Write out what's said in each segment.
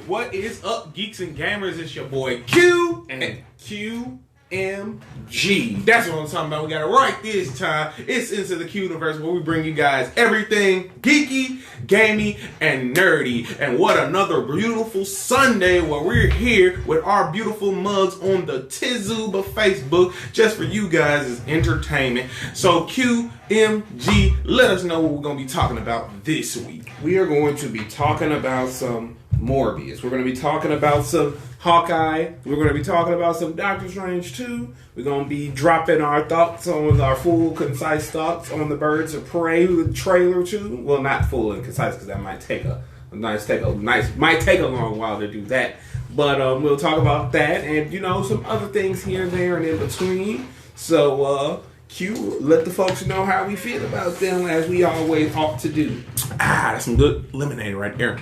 What is up, geeks and gamers? It's your boy Q and QMG. That's what I'm talking about. We got it right this time. It's Into the Q Universe, where we bring you guys everything geeky, gamey, and nerdy. And what another beautiful Sunday where we're here with our beautiful mugs on the Tizuba Facebook just for you guys as entertainment. So QMG, let us know what we're going to be talking about this week. We are going to be talking about some Morpheus. We're going to be talking about some Hawkeye. We're going to be talking about some Doctor Strange 2. We're going to be dropping our thoughts on our full, concise thoughts on the Birds of Prey trailer 2. Well, not full and concise because that might take a long while to do that. But we'll talk about that and, some other things here and there and in between. So, Q, let the folks know how we feel about them as we always ought to do. That's some good lemonade right there.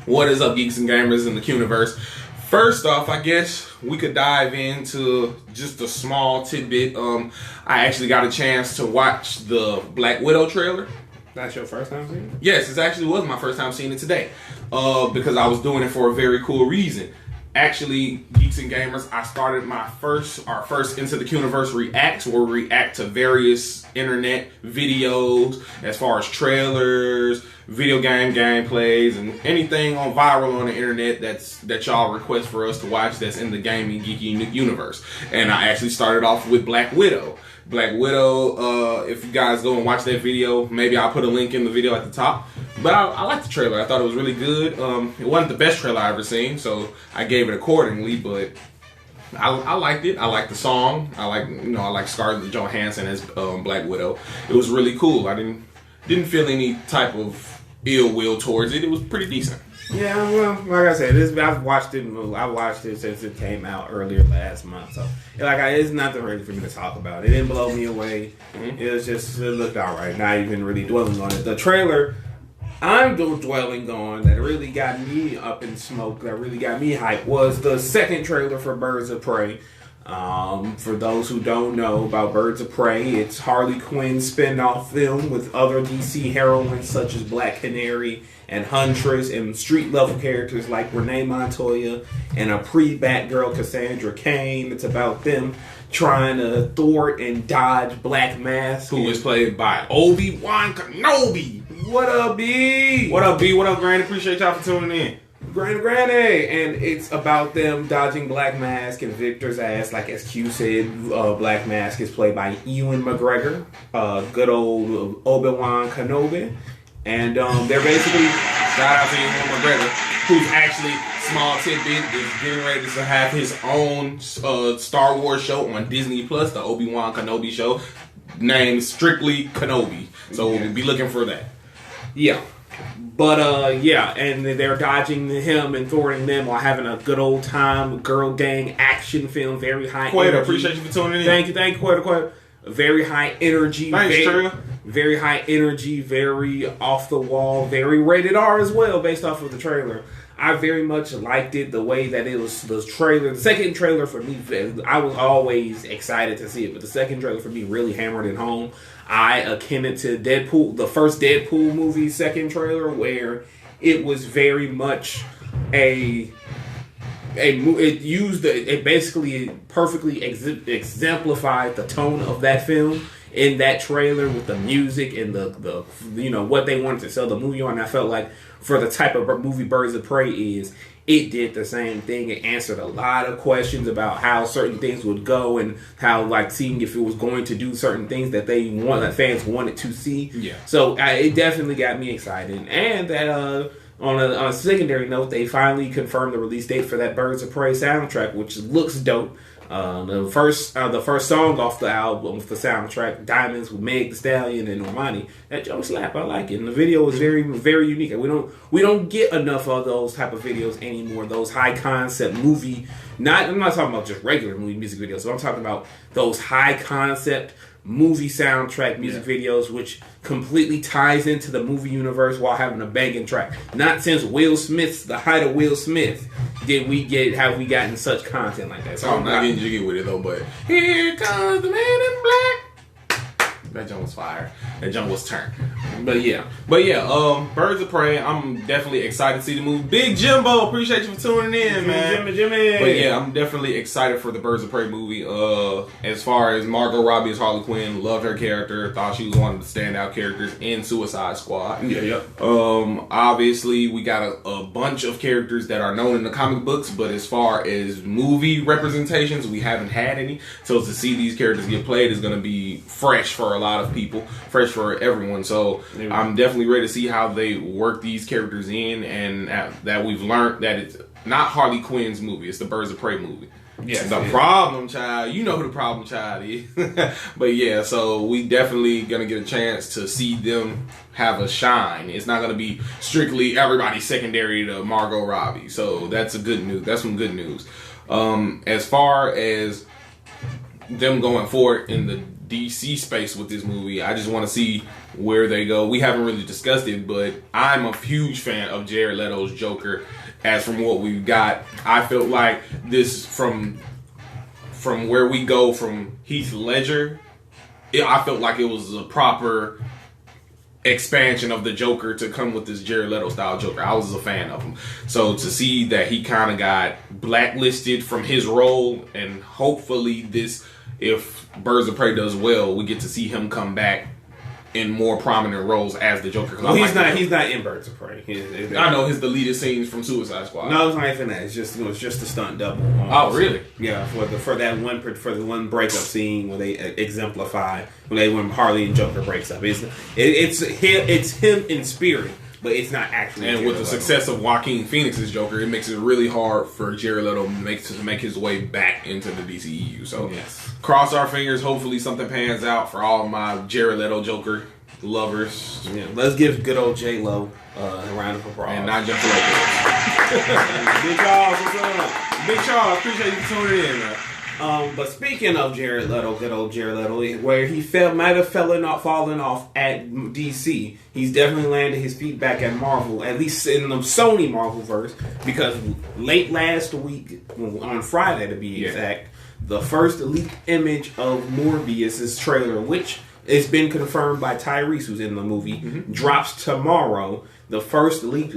What is up, geeks and gamers in the Qniverse? First off, I guess we could dive into just a small tidbit. I actually got a chance to watch the Black Widow trailer. That's your first time seeing it? Yes, it actually was my first time seeing it today. Because I was doing it for a very cool reason. Actually, geeks and gamers, I started our first Into the Qniverse reacts, where we react to various internet videos as far as trailers, video game gameplays, and anything on viral on the internet that y'all request for us to watch that's in the gaming geeky universe. And I actually started off with Black Widow. Black Widow, if you guys go and watch that video, maybe I'll put a link in the video at the top. But I liked the trailer. I thought it was really good. It wasn't the best trailer I ever seen, so I gave it accordingly. But I liked it. I liked the song. I like Scarlett Johansson as Black Widow. It was really cool. I didn't feel any type of ill will towards it. It was pretty decent. Yeah, well, like I said, I've watched it. I watched it since it came out earlier last month. So, it's nothing really for me to talk about. It didn't blow me away. Mm-hmm. It looked alright. Not even really dwelling on it. The trailer I'm dwelling on that really got me up in smoke, that really got me hyped, was the second trailer for Birds of Prey. For those who don't know about Birds of Prey, it's Harlequin spin-off film with other DC heroines such as Black Canary and Huntress and street-level characters like Renee Montoya and a pre-Batgirl Cassandra Cain. It's about them trying to thwart and dodge Black Mask. Who is played by Obi-Wan Kenobi. What up, B? What up, B? What up, Granny? Appreciate y'all for tuning in. Granny, and it's about them dodging Black Mask and Victor's ass. Like as Q said, Black Mask is played by Ewan McGregor, good old Obi-Wan Kenobi, and they're basically, shout out to Ewan McGregor, who's actually, small tidbit, is getting ready to have his own Star Wars show on Disney Plus, the Obi-Wan Kenobi show, named strictly Kenobi. So we'll be looking for that. Yeah. But, and they're dodging him and thwarting them while having a good old time, girl gang action film, very high energy. Appreciate you for tuning in. Thank you, Quetta. Very high energy. Thanks, Trigger. Very high energy, very off the wall, very rated R as well, based off of the trailer. I very much liked it, the way that it was, the trailer. The second trailer for me, I was always excited to see it, but the second trailer for me really hammered it home. I akin it to Deadpool, the first Deadpool movie second trailer, where it was very much it basically perfectly exemplified the tone of that film in that trailer with the music and the what they wanted to sell the movie on. I felt like for the type of movie Birds of Prey is, it did the same thing. It answered a lot of questions about how certain things would go and how, seeing if it was going to do certain things that fans wanted to see. Yeah. So it definitely got me excited. And that on a secondary note, they finally confirmed the release date for that Birds of Prey soundtrack, which looks dope. The first song off the album, the soundtrack, Diamonds with Meg Thee Stallion and Normani, that joke slap. I like it, and the video was very, very unique. We don't get enough of those type of videos anymore. Those high concept movie. I'm not talking about just regular movie music videos. So I'm talking about those high concept movie soundtrack music videos, which completely ties into the movie universe while having a banging track. Not since the height of Will Smith have we gotten such content like that. So I'm not getting jiggy with it though, but here comes the man in black. That jump was fire. That jump was turned. But yeah, Birds of Prey. I'm definitely excited to see the movie. Big Jimbo, appreciate you for tuning in, man. Jimmy. But yeah, I'm definitely excited for the Birds of Prey movie. As far as Margot Robbie as Harlequin, loved her character. Thought she was one of the standout characters in Suicide Squad. Yeah. Obviously, we got a bunch of characters that are known in the comic books, but as far as movie representations, we haven't had any. So to see these characters get played is going to be fresh for a lot of people, fresh for everyone. So I'm definitely ready to see how they work these characters in, and that we've learned that it's not Harley Quinn's movie, it's the Birds of Prey movie. Yes, the problem child, you know who the problem child is. But yeah, so we definitely gonna get a chance to see them have a shine. It's not gonna be strictly everybody secondary to Margot Robbie. So that's a good news. That's some good news. As far as them going forward in the DC space with this movie, I just want to see where they go. We haven't really discussed it, but I'm a huge fan of Jared Leto's Joker. As from what we've got, I felt like this from where we go from Heath Ledger, I felt like it was a proper expansion of the Joker to come with this Jared Leto style Joker. I was a fan of him. So to see that he kind of got blacklisted from his role, and hopefully this, if Birds of Prey does well, we get to see him come back in more prominent roles as the Joker. Well, he's not in Birds of Prey. I know his deleted scenes from Suicide Squad. No, it's not even that. It's just a stunt double. Oh, really? Yeah, for the one breakup scene where they exemplify when Harley and Joker breaks up. It's him in spirit, but it's not actually. And with the success of Joaquin Phoenix's Joker, it makes it really hard for Jared Leto to make his way back into the DCEU. So yes. Cross our fingers. Hopefully something pans out for all my Jared Leto Joker lovers. Yeah, let's give good old J-Lo a round of applause. And not Jennifer Lopez. Big Charles, what's up? Big Charles, appreciate you tuning in, man. But speaking of Jared Leto, good old Jared Leto, where he might have fallen off at DC, he's definitely landed his feet back at Marvel, at least in the Sony Marvelverse, because late last week, on Friday to be exact, the first leaked image of Morpheus' trailer, which has been confirmed by Tyrese, who's in the movie, drops tomorrow. The first leaked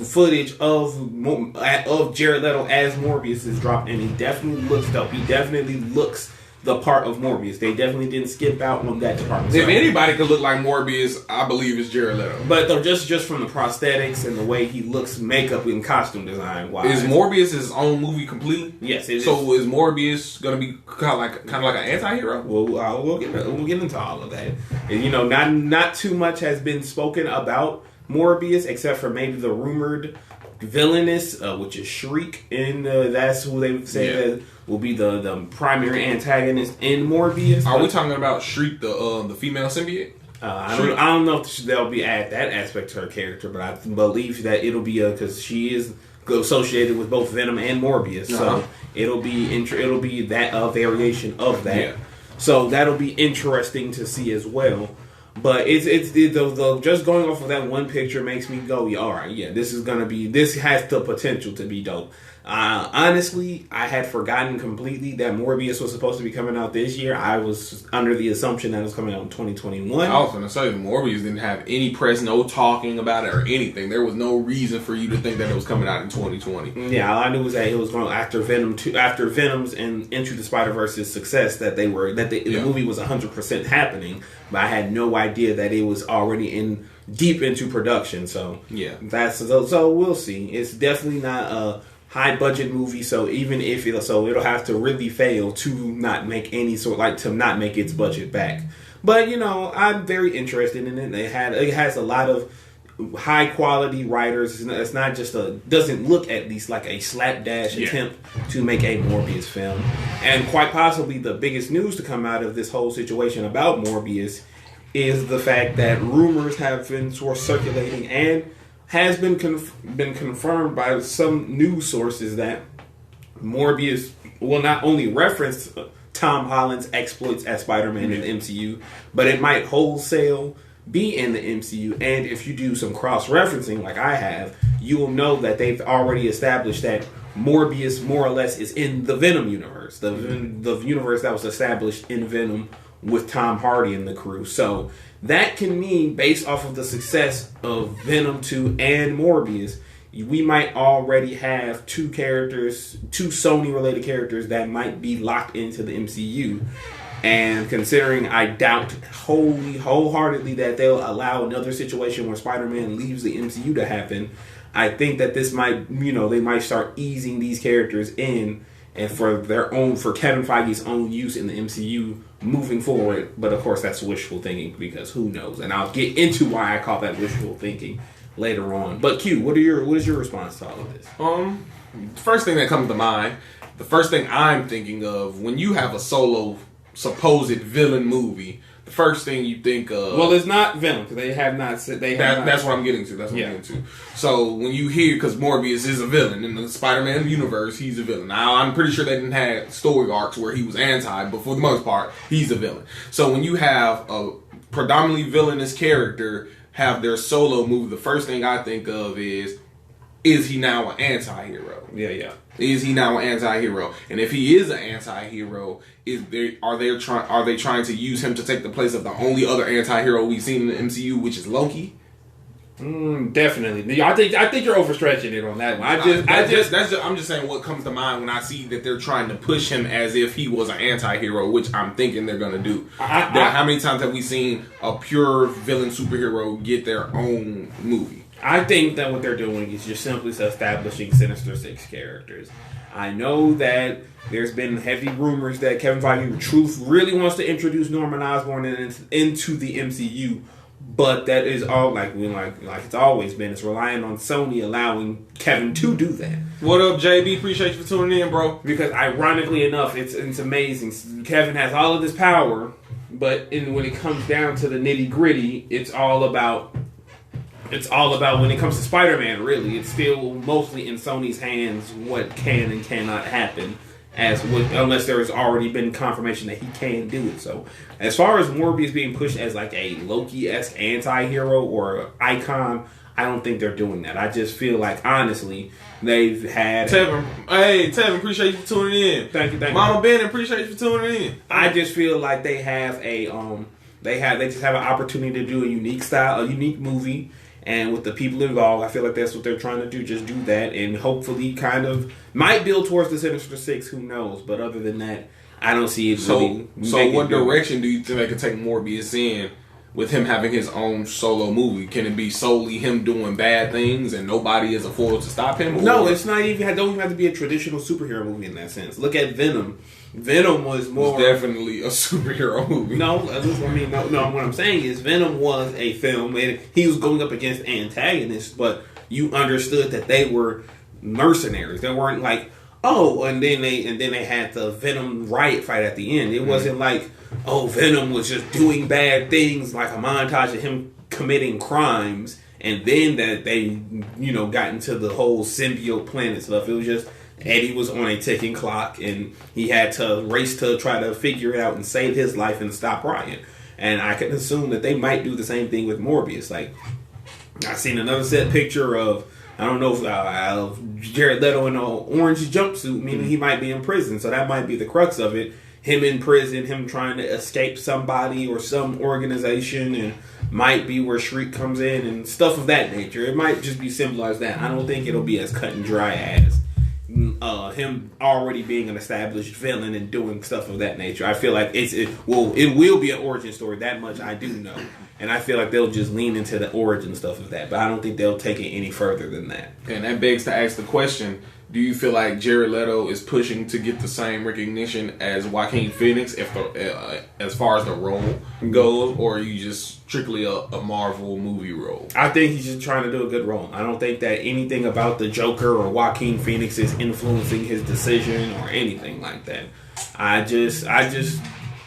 footage of Jared Leto as Morpheus is dropped, and he definitely looks dope. He definitely looks the part of Morpheus. They definitely didn't skip out on that department. If anybody could look like Morpheus, I believe it's Jared Leto. But though, just from the prosthetics and the way he looks, makeup and costume design wise, is Morpheus his own movie completely? Yes, it is. So is Morpheus going to be kind of like an anti-hero? Well, we'll get into all of that. And, not too much has been spoken about Morbius, except for maybe the rumored villainous, which is Shriek, and that's who they say that will be the primary antagonist in Morbius. Are we talking about Shriek, the female symbiote? I don't know if they'll be add that aspect to her character, but I believe that it'll be because she is associated with both Venom and Morbius, so it'll be that variation of that. Yeah. So that'll be interesting to see as well. But it's just going off of that one picture makes me go, yeah, all right, yeah, this has the potential to be dope. Honestly, I had forgotten completely that Morbius was supposed to be coming out this year. I was under the assumption that it was coming out in 2021. I was going to say, Morbius didn't have any press, no talking about it or anything. There was no reason for you to think that it was coming out in 2020. Yeah, all I knew was that it was going after Venom's and Into the Spider-Verse's success that the movie was 100% happening. But I had no idea that it was already deep into production. So yeah, so we'll see. It's definitely not a high budget movie, so even if it'll have to really fail to not make to not make its budget back. But I'm very interested in it. It has a lot of high quality writers. It's not just doesn't look at least like a slapdash attempt to make a Morbius film. And quite possibly the biggest news to come out of this whole situation about Morbius is the fact that rumors have been circulating and has been confirmed by some news sources that Morbius will not only reference Tom Holland's exploits as Spider-Man in the MCU, but it might wholesale be in the MCU. And if you do some cross-referencing like I have, you will know that they've already established that Morbius more or less is in the Venom universe. The universe that was established in Venom with Tom Hardy in the crew. So that can mean, based off of the success of Venom 2 and Morbius, we might already have two Sony-related characters that might be locked into the MCU. And considering I doubt wholeheartedly that they'll allow another situation where Spider-Man leaves the MCU to happen, I think that this might, they might start easing these characters in and for Kevin Feige's own use in the MCU moving forward. But of course, that's wishful thinking because who knows? And I'll get into why I call that wishful thinking later on. But Q, what is your response to all of this? The first thing that comes to mind, the first thing I'm thinking of when you have a solo supposed villain movie, the first thing you think of... Well, it's not villain, because they have not said... That's what I'm getting to. So, when you hear... Because Morbius is a villain. In the Spider-Man universe, he's a villain. Now, I'm pretty sure they didn't have story arcs where he was anti, but for the most part, he's a villain. So, when you have a predominantly villainous character have their solo movie, the first thing I think of is he now an anti-hero? Yeah. Is he now an anti-hero? And if he is an anti-hero, are they trying to use him to take the place of the only other anti-hero we've seen in the MCU, which is Loki? Definitely. I think you're overstretching it on that one. I'm just saying what comes to mind when I see that they're trying to push him as if he was an anti-hero, which I'm thinking they're gonna do. How many times have we seen a pure villain superhero get their own movie? I think that what they're doing is just simply establishing Sinister Six characters. I know that there's been heavy rumors that Kevin Feige really wants to introduce Norman Osborn into the MCU, but that is all like it's always been. It's relying on Sony allowing Kevin to do that. What up, JB? Appreciate you for tuning in, bro. Because ironically enough, it's amazing. Kevin has all of this power, but when it comes down to the nitty gritty, it's all about when it comes to Spider-Man, really, it's still mostly in Sony's hands what can and cannot happen, unless there has already been confirmation that he can do it. So, as far as Morbius being pushed as like a Loki-esque anti-hero or icon, I don't think they're doing that. I just feel like, honestly, they've had... Tevin, appreciate you for tuning in. Thank you. Mama Ben, appreciate you for tuning in. I just feel like they have they just have an opportunity to do a unique movie. And with the people involved, I feel like that's what they're trying to do. Just do that and hopefully kind of might build towards the Sinister Six. Who knows? But other than that, I don't see it. So what direction do you think they could take Morbius in with him having his own solo movie? Can it be solely him doing bad things and nobody is a force to stop him? No, it's not even. It don't even have to be a traditional superhero movie in that sense. Look at Venom. Venom was more... It's definitely a superhero movie. No. What I'm saying is Venom was a film, and he was going up against antagonists, but you understood that they were mercenaries. They weren't like, and then they had the Venom riot fight at the end. It wasn't like, Venom was just doing bad things, like a montage of him committing crimes, and then that they, got into the whole symbiote planet stuff. It was just... Eddie was on a ticking clock, and he had to race to try to figure it out and save his life and stop Ryan. And I can assume that they might do the same thing with Morbius. Like, I seen another set picture of, I don't know if Jared Leto in an orange jumpsuit, meaning he might be in prison. So that might be the crux of it. Him in prison, him trying to escape somebody or some organization, and might be where Shriek comes in and stuff of that nature. It might just be simple as that. I don't think it'll be as cut and dry as him already being an established villain and doing stuff of that nature. I feel like it will be an origin story. That much I do know, and I feel like they'll just lean into the origin stuff of that. But I don't think they'll take it any further than that. And that begs to ask the question: do you feel like Jared Leto is pushing to get the same recognition as Joaquin Phoenix, as far as the role goes, or are you just strictly a Marvel movie role? I think he's just trying to do a good role. I don't think that anything about the Joker or Joaquin Phoenix is influencing his decision or anything like that. I just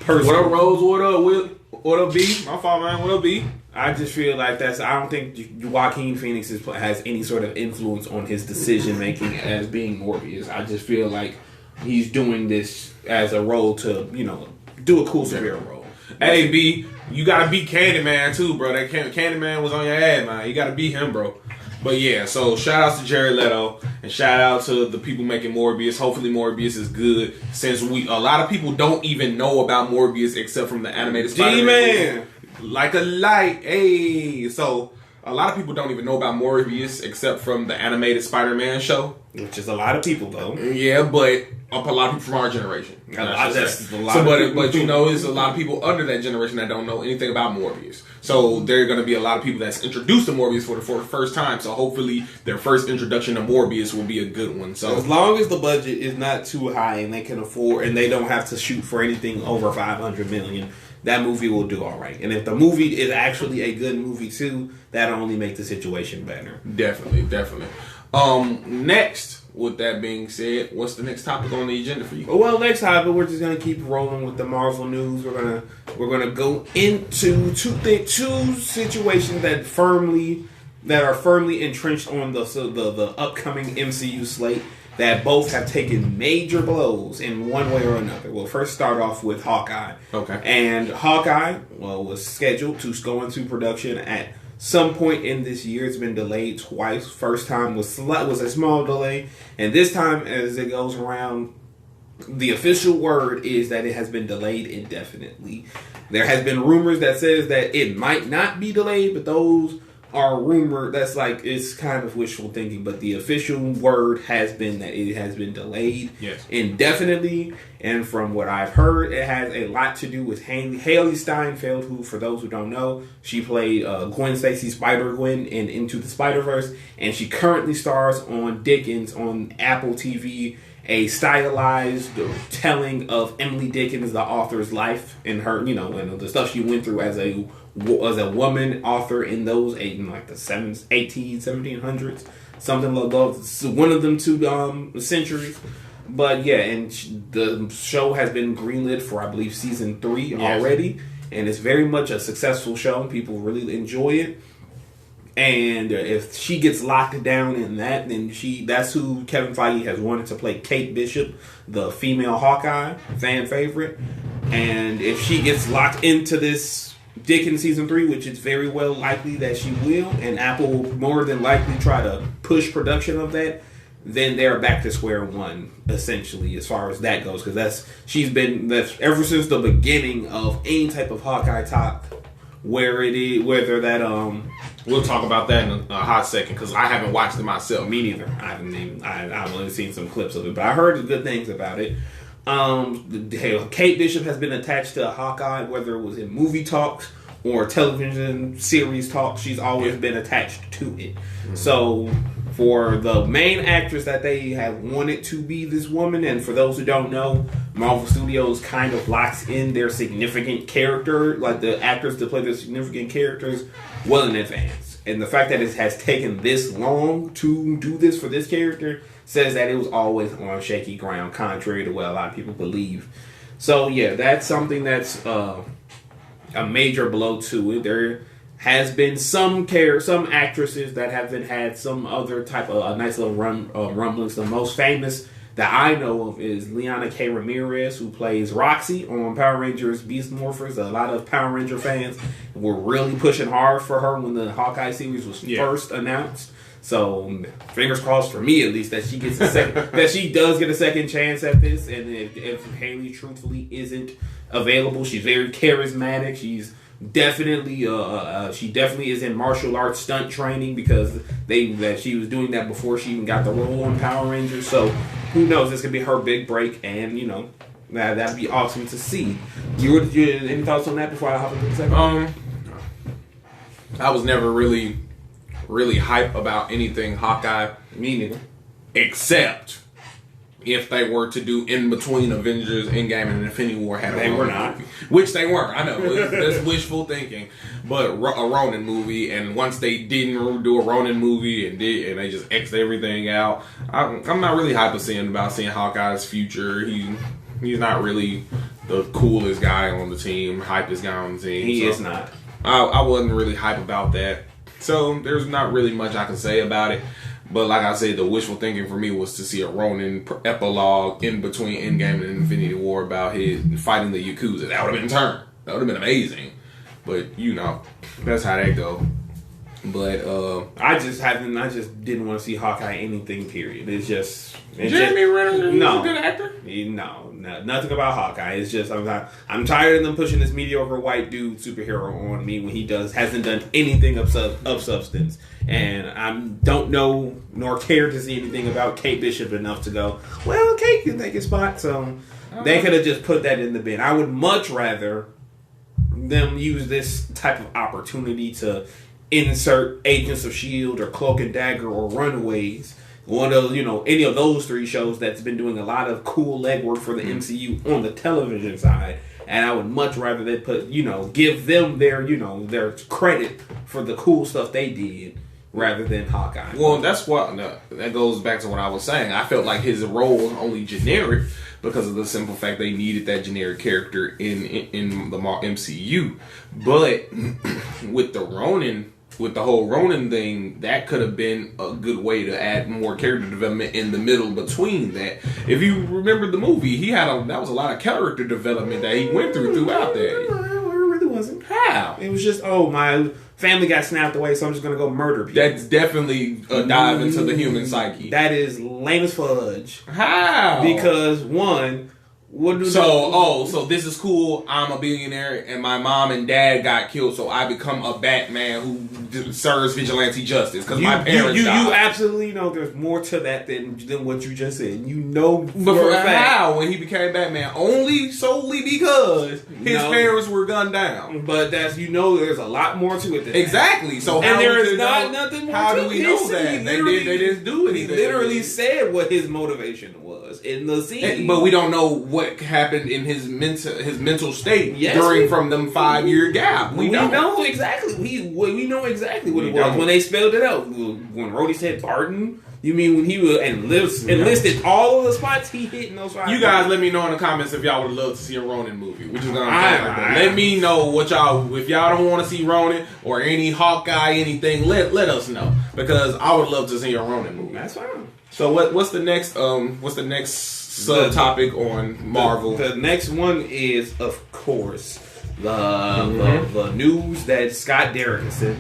personally... What up, Rose? What up, B? My fault, man. What up, B? I just feel like I don't think Joaquin Phoenix has any sort of influence on his decision making as being Morpheus. I just feel like he's doing this as a role to, do a cool superhero role. Hey, B, you gotta beat Candyman too, bro. That Candyman was on your ad, man. You gotta beat him, bro. But yeah, so shout outs to Jared Leto And shout out to the people making Morpheus. Hopefully Morpheus is good, since a lot of people don't even know about Morpheus except from the animated Spider-Man movie. Like a light. Hey. So a lot of people don't even know about Morpheus except from the animated Spider-Man show. Which is a lot of people, though. Yeah, but a lot of people from our generation. It's a lot of people under that generation that don't know anything about Morpheus. So there are going to be a lot of people that's introduced to Morpheus for the first time. So hopefully their first introduction to Morpheus will be a good one. So as long as the budget is not too high and they can afford and they don't have to shoot for anything over $500 million, that movie will do all right. And if the movie is actually a good movie too, that'll only make the situation better. Definitely. Next, with that being said, what's the next topic on the agenda for you? Well, next topic, we're just gonna keep rolling with the Marvel news. We're gonna go into two situations that are firmly entrenched on the upcoming MCU slate that both have taken major blows in one way or another. We'll first start off with Hawkeye. Okay. And Hawkeye, was scheduled to go into production at some point in this year. It's been delayed twice. First time was a small delay, and this time, as it goes around, the official word is that it has been delayed indefinitely. There has been rumors that says that it might not be delayed, but those are rumored. That's it's kind of wishful thinking, but the official word has been that it has been delayed indefinitely. And from what I've heard, it has a lot to do with Haley Steinfeld, who, for those who don't know, she played Gwen Stacy Spider-Gwen in Into the Spider-Verse, and she currently stars on Dickens on Apple TV, a stylized telling of Emily Dickens, the author's life, and her, and the stuff she went through as a woman author in those the 1700s, something like that. One of them two centuries. But yeah, and the show has been greenlit for, I believe, season 3 already, and it's very much a successful show. People really enjoy it. And if she gets locked down in that, then that's who Kevin Feige has wanted to play Kate Bishop, the female Hawkeye, fan favorite. And if she gets locked into this Dickens season 3, which is very well likely that she will, and Apple will more than likely try to push production of that, then they're back to square one, essentially, as far as that goes. Because that's ever since the beginning of any type of Hawkeye talk, whether that we'll talk about that in a hot second, because I haven't watched it myself. Me neither. I've only seen some clips of it, but I heard good things about it. Kate Bishop has been attached to Hawkeye, whether it was in movie talks or television series talks. She's always been attached to it. Mm-hmm. So for the main actress that they have wanted to be this woman, and for those who don't know, Marvel Studios kind of locks in their significant character, like the actors to play their significant characters, well in advance. And the fact that it has taken this long to do this for this character says that it was always on shaky ground, contrary to what a lot of people believe. So yeah, that's something that's a major blow to it. There has been some actresses that have had some other type of a nice little rumblings. The most famous that I know of is Liana K. Ramirez, who plays Roxy on Power Rangers Beast Morphers. A lot of Power Ranger fans were really pushing hard for her when the Hawkeye series was first announced. So fingers crossed for me, at least, that she gets that she does get a second chance at this. And if Haley truthfully isn't available, she's very charismatic. She's definitely she definitely is in martial arts stunt training, because she was doing that before she even got the role on Power Rangers. So who knows? This could be her big break, and that'd be awesome to see. You any thoughts on that before I hop into the second? I was never really hype about anything Hawkeye. Me neither. Except if they were to do in between Avengers Endgame and Infinity War had a Ronin movie. Which they weren't. I know. That's wishful thinking. But a Ronin movie, and once they didn't do a Ronin movie and they just X'd everything out, I'm not really hype about seeing Hawkeye's future. He's not really the coolest guy on the team, hypest guy on the team. He is not. I wasn't really hype about that. So there's not really much I can say about it. But like I said, the wishful thinking for me was to see a Ronin epilogue in between Endgame and Infinity War about his fighting the Yakuza. That would have been turned. That would have been amazing. But, that's how that go. But I just didn't want to see Hawkeye anything. Period. Jeremy Renner, he's a good actor. No, nothing about Hawkeye. It's just I'm tired of them pushing this mediocre white dude superhero on me when he hasn't done anything of substance, and I don't know nor care to see anything about Kate Bishop enough to go, well, Kate can take his spot. So they could have just put that in the bin. I would much rather them use this type of opportunity to insert Agents of S.H.I.E.L.D. or Cloak and Dagger or Runaways. One of those, any of those three shows that's been doing a lot of cool legwork for the MCU on the television side. And I would much rather they put, give them their credit for the cool stuff they did rather than Hawkeye. Well, that goes back to what I was saying. I felt like his role was only generic because of the simple fact they needed that generic character in the MCU. But with the whole Ronin thing, that could have been a good way to add more character development in the middle between that. If you remember the movie, that was a lot of character development that he went throughout that. No, it really wasn't. How? It was just, my family got snapped away, so I'm just going to go murder people. That's definitely a dive into the human psyche. That is lame as fudge. How? Because, one... So this is cool. I'm a billionaire, and my mom and dad got killed, so I become a Batman who serves vigilante justice because my parents died. You absolutely know there's more to that than what you just said. But how when he became Batman? Solely because his parents were gunned down. But there's a lot more to it than exactly. That. So and there is nothing more. How to do we know that they didn't do anything? He literally said what his motivation was in the scene, but we don't know what happened in his mental state from them 5-year gap. We know exactly. We know exactly what it was when they spelled it out. When Rhodey said Barton, you mean when he was enlisted all of the spots he hit in those 5 You guys let me know in the comments if y'all would love to see a Ronin movie. We're just gonna let me know what if y'all don't want to see Ronin or any Hawkeye anything. Let us know because I would love to see a Ronin movie. That's fine. So what's the next subtopic on Marvel? The next one is, of course, the news that Scott Derrickson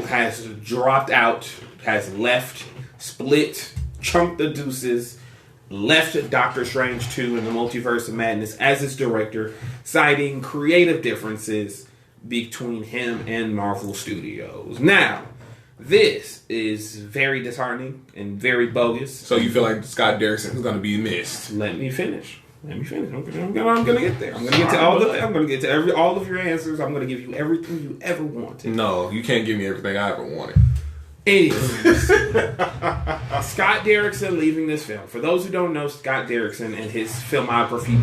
has dropped out, has left, split, chunked the deuces, left Doctor Strange 2 in the Multiverse of Madness as its director, citing creative differences between him and Marvel Studios. Now, this is very disheartening and very bogus. So you feel like Scott Derrickson is going to be missed? Let me finish. I'm going to get there. I'm going to get to all of your answers. I'm going to give you everything you ever wanted. No, you can't give me everything I ever wanted. Anyways, Scott Derrickson leaving this film. For those who don't know Scott Derrickson and his filmography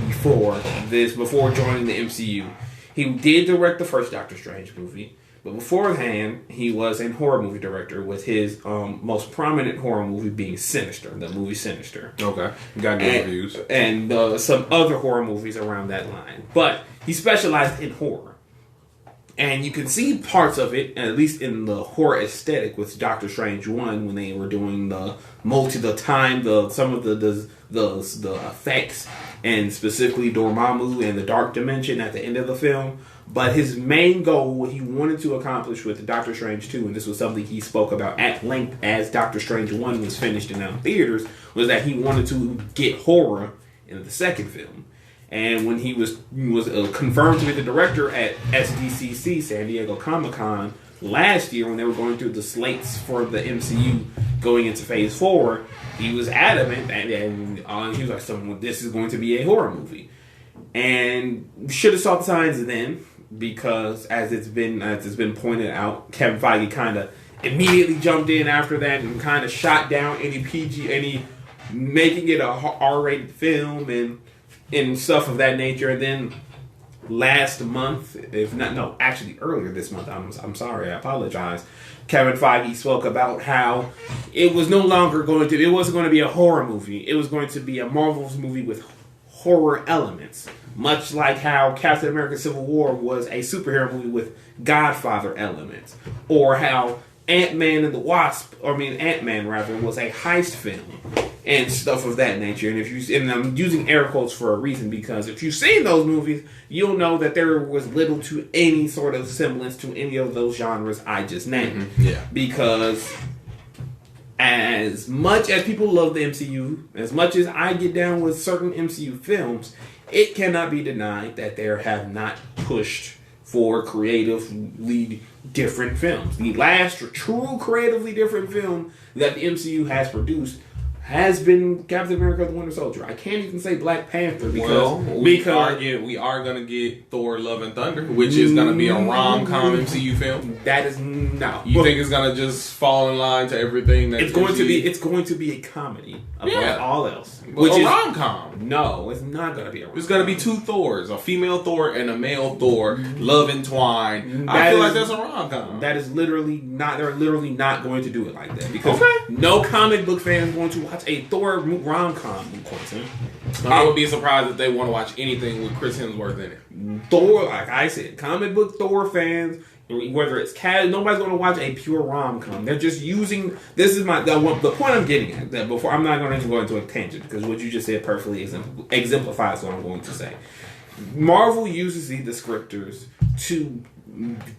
before joining the MCU, he did direct the first Doctor Strange movie. But beforehand, he was a horror movie director with his most prominent horror movie being Sinister, the movie Sinister. Okay. Got good reviews. And some other horror movies around that line. But he specialized in horror. And you can see parts of it, at least in the horror aesthetic with Doctor Strange 1 when they were doing some of the effects, and specifically Dormammu and the Dark Dimension at the end of the film. But his main goal, what he wanted to accomplish with Doctor Strange 2, and this was something he spoke about at length as Doctor Strange 1 was finished and out in theaters, was that he wanted to get horror in the second film. And when he was confirmed to be the director at SDCC, San Diego Comic-Con, last year when they were going through the slates for the MCU going into Phase 4, he was adamant and he was like, this is going to be a horror movie. And should have saw the signs then, because as it's been pointed out, Kevin Feige kind of immediately jumped in after that and kind of shot down any making it a R-rated film and stuff of that nature. And then last month, earlier this month, I'm sorry, I apologize, Kevin Feige spoke about how it wasn't going to be a horror movie. It was going to be a Marvel's movie with horror elements. Much like how Captain America Civil War was a superhero movie with Godfather elements. Or how Ant-Man rather, was a heist film and stuff of that nature. And I'm using air quotes for a reason, because if you've seen those movies, you'll know that there was little to any sort of semblance to any of those genres I just named. Mm-hmm. Yeah. Because as much as people love the MCU, as much as I get down with certain MCU films, it cannot be denied that they have not pushed for creatively different films. The last true creatively different film that the MCU has produced has been Captain America: The Winter Soldier. I can't even say Black Panther because we are gonna get Thor: Love and Thunder, which is gonna be a rom-com MCU film. That is no. You think it's gonna just fall in line to everything that it's going to be a comedy above all else, which is rom-com. No, it's not gonna be a rom-com. It's gonna be two Thors, a female Thor and a male Thor, love entwined. I feel like that's a rom-com. That is literally not. They're literally not going to do it like that because no comic book fan is going to watch a Thor rom-com. I would be surprised if they want to watch anything with Chris Hemsworth in it. Thor, like I said, comic book Thor fans, whether it's nobody's going to watch a pure rom-com. They're just using. This is the point I'm getting at. That before I'm not going to go into a tangent because what you just said perfectly exemplifies what I'm going to say. Marvel uses these descriptors to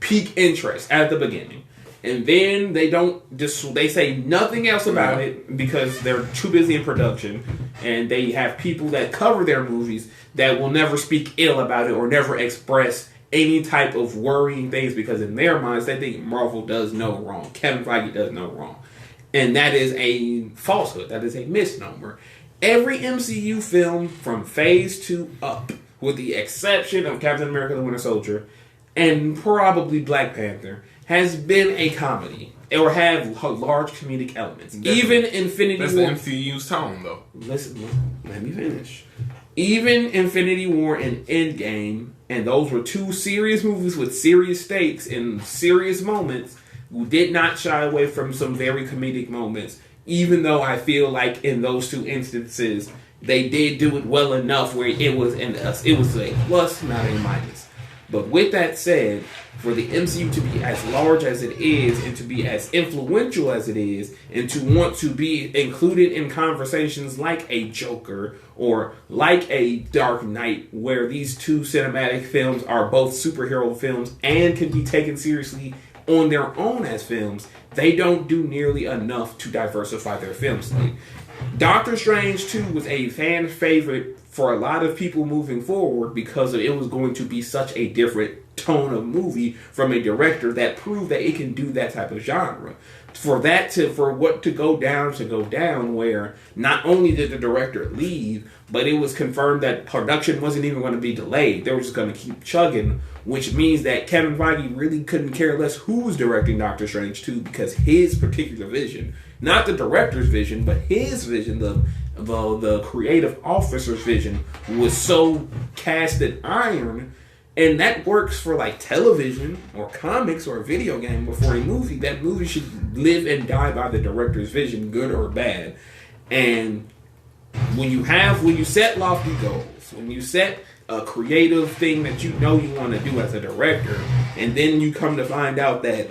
pique interest at the beginning. And then they say nothing else about it because they're too busy in production, and they have people that cover their movies that will never speak ill about it or never express any type of worrying things because in their minds they think Marvel does no wrong. Kevin Feige does no wrong. And that is a falsehood. That is a misnomer. Every MCU film from Phase 2 up, with the exception of Captain America: The Winter Soldier and probably Black Panther, has been a comedy or have large comedic elements. Even Infinity War. That's the MCU's tone, though. Listen, let me finish. Even Infinity War and Endgame, and those were two serious movies with serious stakes and serious moments, who did not shy away from some very comedic moments. Even though I feel like in those two instances, they did do it well enough where it was a plus, not a minus. But with that said, for the MCU to be as large as it is and to be as influential as it is and to want to be included in conversations like a Joker or like a Dark Knight, where these two cinematic films are both superhero films and can be taken seriously on their own as films, they don't do nearly enough to diversify their film slate. Doctor Strange 2 was a fan favorite for a lot of people moving forward because it was going to be such a different tone of movie from a director that proved that it can do that type of genre. For what to go down where not only did the director leave, but it was confirmed that production wasn't even going to be delayed. They were just going to keep chugging, which means that Kevin Feige really couldn't care less who's directing Doctor Strange 2 because his particular vision, not the director's vision, but his vision, the creative officer's vision, was so cast in iron. And that works for like television or comics or a video game. But for a movie, that movie should live and die by the director's vision, good or bad. And when you set lofty goals, when you set a creative thing that you know you want to do as a director, and then you come to find out that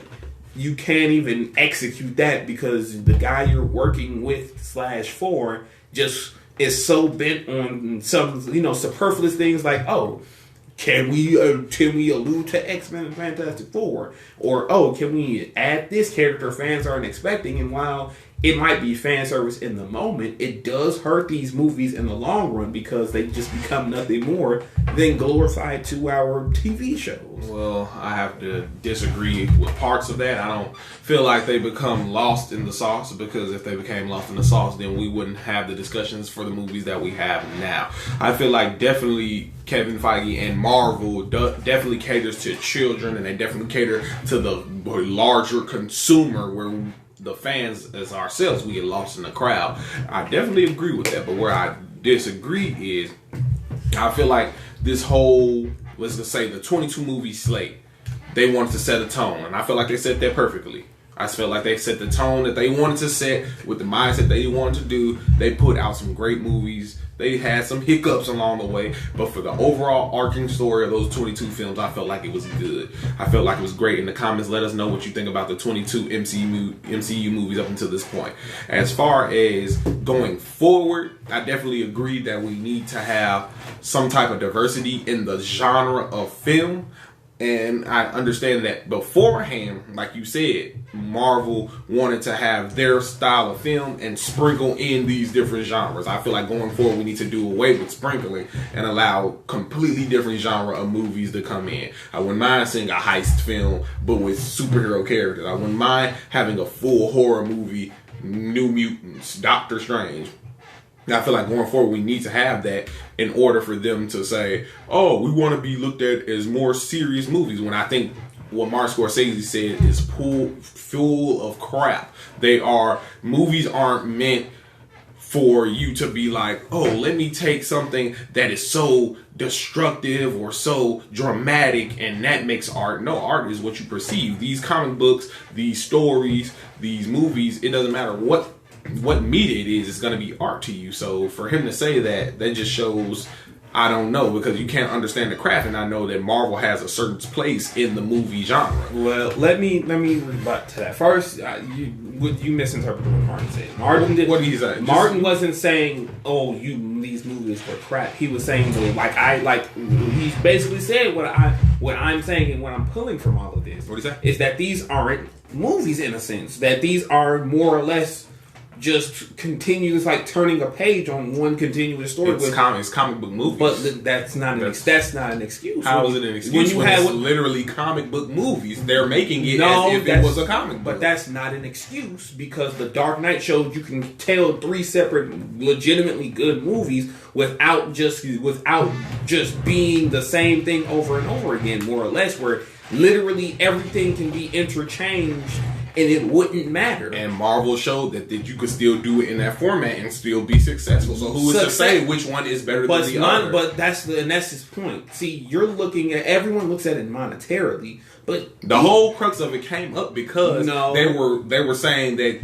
you can't even execute that because the guy you're working with /for just is so bent on some superfluous things like, oh, can we allude to X-Men and Fantastic Four? Or, can we add this character fans aren't expecting? And while it might be fan service in the moment, it does hurt these movies in the long run because they just become nothing more than glorified 2-hour TV shows. Well, I have to disagree with parts of that. I don't feel like they become lost in the sauce, because if they became lost in the sauce, then we wouldn't have the discussions for the movies that we have now. I feel like definitely Kevin Feige and Marvel definitely caters to children, and they definitely cater to the larger consumer, where the fans as ourselves, we get lost in the crowd. I definitely agree with that, but where I disagree is I feel like this whole, let's just say the 22 movie slate, they wanted to set a tone, and I feel like they set that perfectly. I feel like they set the tone that they wanted to set with the mindset they wanted to do. They put out some great movies They had some hiccups along the way, but for the overall arcing story of those 22 films, I felt like it was good. I felt like it was great. In the comments, let us know what you think about the 22 MCU movies up until this point. As far as going forward, I definitely agree that we need to have some type of diversity in the genre of film. And I understand that beforehand, like you said, Marvel wanted to have their style of film and sprinkle in these different genres. I feel like going forward, we need to do away with sprinkling and allow completely different genre of movies to come in. I wouldn't mind seeing a heist film, but with superhero characters. I wouldn't mind having a full horror movie, New Mutants, Doctor Strange. I feel like going forward, we need to have that in order for them to say, oh, we want to be looked at as more serious movies. When I think what Martin Scorsese said is full of crap. Movies aren't meant for you to be like, oh, let me take something that is so destructive or so dramatic and that makes art. No, art is what you perceive. These comic books, these stories, these movies, it doesn't matter what media it is, it's going to be art to you. So for him to say that just shows, I don't know, because you can't understand the craft, and I know that Marvel has a certain place in the movie genre. Well, let me rebut to that. First, you misinterpreted what Martin said. What did he say? Martin wasn't saying, "Oh, these movies were crap." He was saying, he basically said what I'm saying and what I'm pulling from all of this. What did he say? Is that these aren't movies in a sense. That these are more or less just continuous, like turning a page on one continuous story. It's comic book movies, but that's not an excuse. How is it an excuse when it's literally comic book movies? They're making it as if it was a comic book. But that's not an excuse, because The Dark Knight showed you can tell 3 separate, legitimately good movies without just being the same thing over and over again, more or less, where literally everything can be interchanged and it wouldn't matter. And Marvel showed that you could still do it in that format and still be successful. So who is to say which one is better than the other? But that's his point. See, everyone looks at it monetarily, but the whole crux of it came up because they were saying that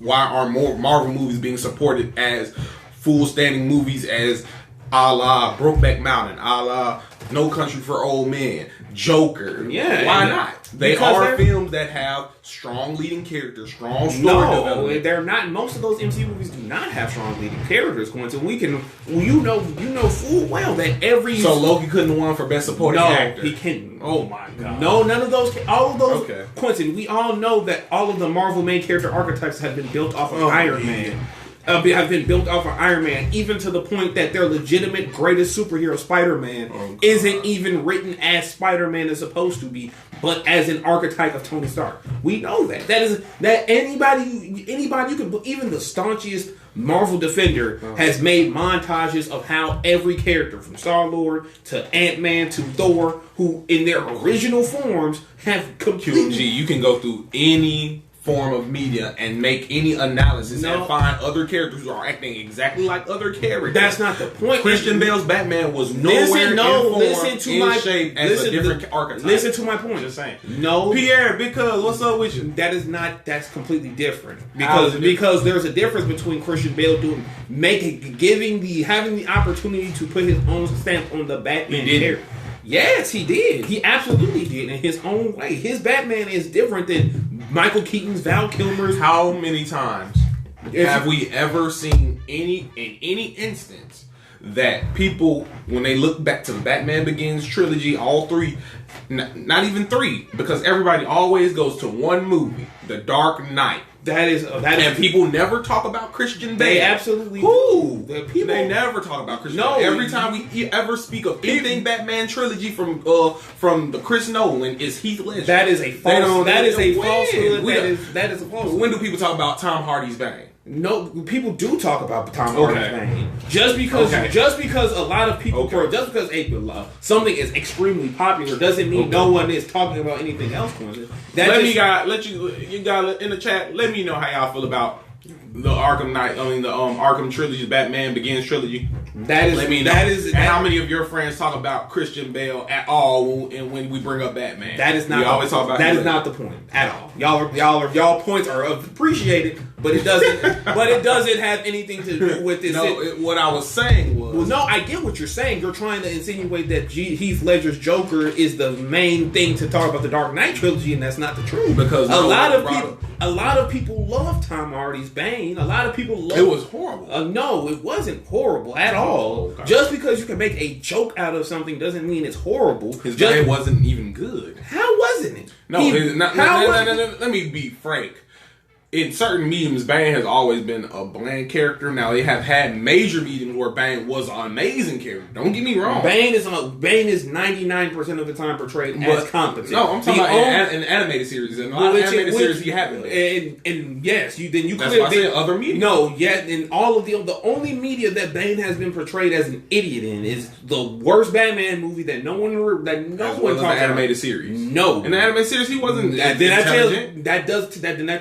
why are more Marvel movies being supported as full standing movies as a la Brokeback Mountain, a la No Country for Old Men, Joker. Yeah, why not? They are films that have strong leading characters, strong story development. No, they're not. Most of those MCU movies do not have strong leading characters. You know full well that every. So Loki couldn't have won for best supporting actor. He couldn't. Oh my god. No, none of those. All of those. Okay. Quentin, we all know that all of the Marvel main character archetypes have been built off of Iron Man. Have been built off of Iron Man, even to the point that their legitimate greatest superhero, Spider-Man, isn't even written as Spider-Man is supposed to be, but as an archetype of Tony Stark. We know that. That anybody you can, even the staunchiest Marvel defender has made montages of how every character, from Star-Lord to Ant-Man to Thor, who in their original forms have completely... You can go through any form of media and make any analysis and find other characters who are acting exactly like other characters. That's not the point. Christian Bale's Batman was nowhere shape as a different archetype. Listen to my point. Just saying. No, Pierre, because what's up with you? That's completely different. Because there's a difference between Christian Bale having the opportunity to put his own stamp on the Batman character. Yes, he did. He absolutely did in his own way. His Batman is different than Michael Keaton's, Val Kilmer's. How many times have we ever seen in any instance that people, when they look back to the Batman Begins trilogy, all three, not even three, because everybody always goes to one movie, The Dark Knight. And people never talk about Christian Bale. They absolutely do. They never talk about Christian Bale. Every time we ever speak of anything Batman trilogy from the Chris Nolan is Heath Ledger. That is a false. That is a falsehood. That is a falsehood. When do people talk about Tom Hardy's Bane? No, people do talk about Tom Hardy's Bane. Just because a lot of people, just because something is extremely popular doesn't mean no one is talking about anything else. You got in the chat. Let me know how y'all feel about the Arkham trilogy, Batman Begins trilogy. Let me know. How many of your friends talk about Christian Bale at all, and when we bring up Batman? That is not. That is not the point at all. Y'all points are appreciated, but it doesn't. But it doesn't have anything to do with this. What I was saying was. Well, no, I get what you're saying. You're trying to insinuate that Heath Ledger's Joker is the main thing to talk about the Dark Knight trilogy, and that's not the truth. Because a lot of people love Tom Hardy's Bane. A lot of people love. It was horrible. No, it wasn't horrible at all. Okay. Just because you can make a joke out of something doesn't mean it's horrible. His Bane wasn't even good. How wasn't it? No, let me be frank. In certain mediums, Bane has always been a bland character. Now, they have had major mediums where Bane was an amazing character. Don't get me wrong. Bane is 99% of the time portrayed as competent. No, I'm talking about in animated series. In a lot of animated series, he haven't been. And yes, you That's why I said other media. No, yet in all of the only media that Bane has been portrayed as an idiot in is the worst Batman movie that no one talks about. Animated series. No, in the animated series, he wasn't. That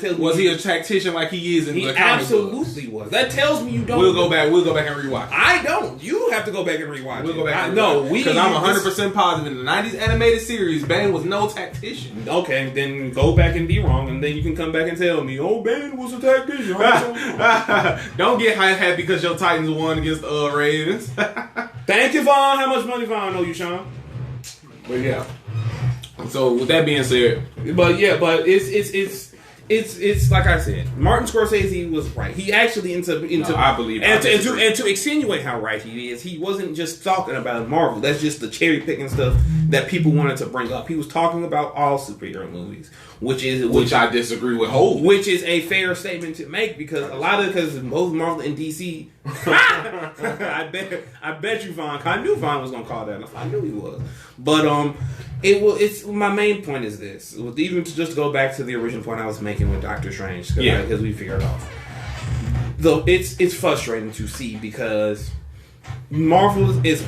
tells was he a tactician like he is in the comic absolutely was. That tells me you don't. We'll go back and rewatch. I don't. You have to go back and rewatch. We'll go back. Because I'm 100% positive in the '90s animated series, Bane was no tactician. Okay, then go back and be wrong, and then you can come back and tell me, "Oh, Bane was a tactician." Don't get happy because your Titans won against the Ravens. Thank you, Vaughn. How much money Vaughn owe you, Sean? But yeah. So with that being said, it's like I said, Martin Scorsese was right. He actually I believe, and to extenuate how right he is, he wasn't just talking about Marvel. That's just the cherry picking stuff that people wanted to bring up. He was talking about all superhero movies, which I disagree with wholly. Which is a fair statement to make because both Marvel and DC. I bet you Vaughn. I knew Vaughn was gonna call that. I knew he was, but it's my main point is this. Even to just go back to the original point I was making with Doctor Strange, because we figured it off. Though it's frustrating to see because Marvel is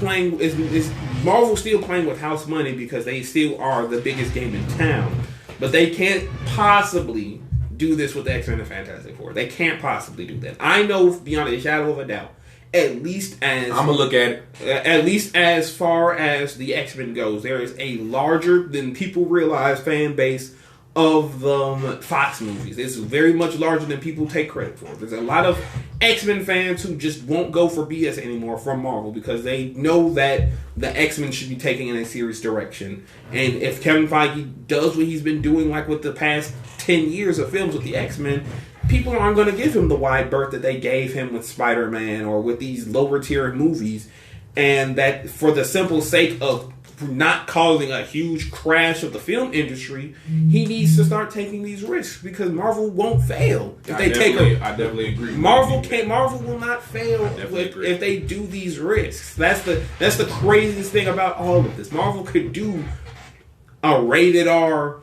Marvel still playing with house money because they still are the biggest game in town, but they can't possibly do this with the X-Men and Fantastic Four. They can't possibly do that. I know beyond a shadow of a doubt. At least as I'm gonna look at it. At least as far as the X-Men goes, there is a larger than people realize fan base of the Fox movies. It's very much larger than people take credit for. There's a lot of X-Men fans who just won't go for BS anymore from Marvel because they know that the X-Men should be taking in a serious direction. And if Kevin Feige does what he's been doing like with the past 10 years of films with the X-Men, people aren't going to give him the wide berth that they gave him with Spider-Man or with these lower tier movies. And that for the simple sake of not causing a huge crash of the film industry, he needs to start taking these risks because Marvel won't fail if they take them. I definitely agree. Marvel will not fail if they do these risks. That's the craziest thing about all of this. Marvel could do a rated R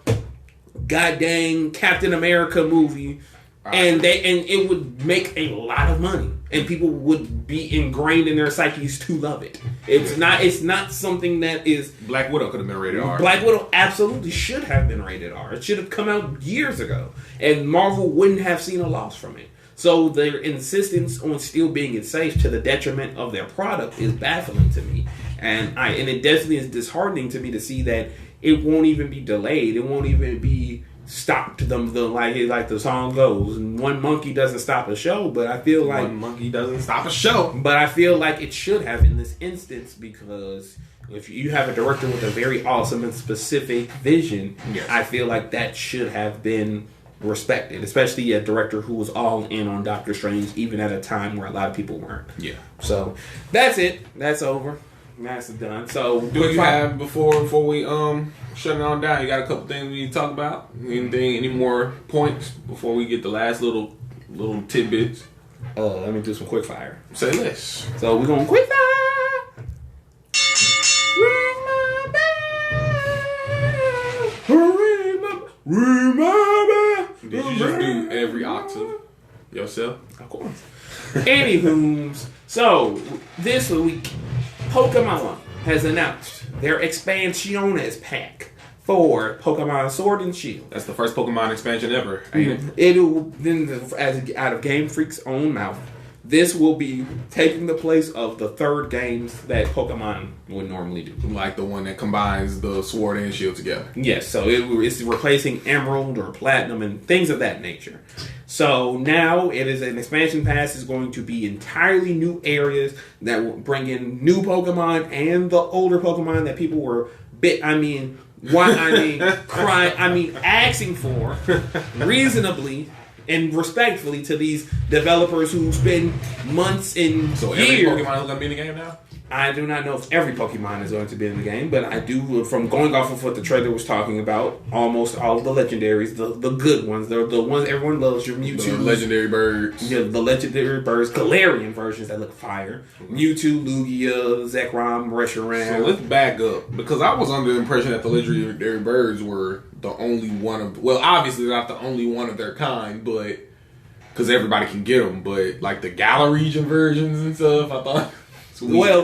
goddamn Captain America movie. And it would make a lot of money, and people would be ingrained in their psyches to love it. It's not something that is. Black Widow could have been rated R. Black Widow absolutely should have been rated R. It should have come out years ago, and Marvel wouldn't have seen a loss from it. So their insistence on still being safe to the detriment of their product is baffling to me, and it definitely is disheartening to me to see that it won't even be delayed. It won't even be stopped like the song goes. And one monkey doesn't stop a show, but I feel like one monkey doesn't stop a show. But I feel like it should have in this instance because if you have a director with a very awesome and specific vision, yes. I feel like that should have been respected, especially a director who was all in on Doctor Strange, even at a time where a lot of people weren't. Yeah. So that's it. That's over. That's done. So do you have before we shut it on down? You got a couple things we need to talk about. Any more points before we get the last little tidbits? Let me do some quick fire. Say less. So we're going quick fire. Ring my bell. Ring my bell. Did you just do every octave yourself? Of course. Anywho, so this week, Pokemon has announced their expansiones pack for Pokemon Sword and Shield. That's the first Pokemon expansion ever, ain't it? It'll then, out of Game Freak's own mouth, this will be taking the place of the third games that Pokemon would normally do. Like the one that combines the Sword and Shield together. Yes, so it's replacing Emerald or Platinum and things of that nature. So now it is an expansion pass is going to be entirely new areas that will bring in new Pokemon and the older Pokemon that people were asking for reasonably and respectfully to these developers who spend months and So years. every Pokemon is going to be in the game now? I do not know if every Pokemon is going to be in the game, but I do, from going off of what the trailer was talking about, almost all of the legendaries, the good ones, the ones everyone loves, your Mewtwo. The legendary birds. Yeah, the legendary birds, Galarian versions that look fire. Mewtwo, Lugia, Zekrom, Reshiram. So let's back up, because I was under the impression that the legendary birds were the only one of, well, obviously they're not the only one of their kind, but, because everybody can get them, but like the Galar region versions and stuff, I thought... Sweet. Well,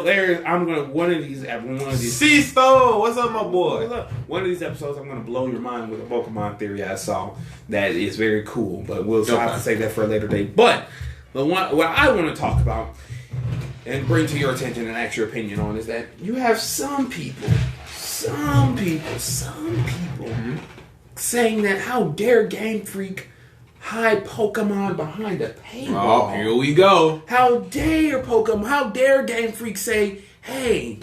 one of these. Sisto, what's up, my boy? One of these episodes, I'm gonna blow your mind with a Pokemon theory I saw that is very cool. But we'll have to save that for a later date. But what I want to talk about and bring to your attention and ask your opinion on is that you have some people saying that how dare Game Freak hide Pokemon behind a paywall. Oh, here we go. How dare Game Freak say, hey,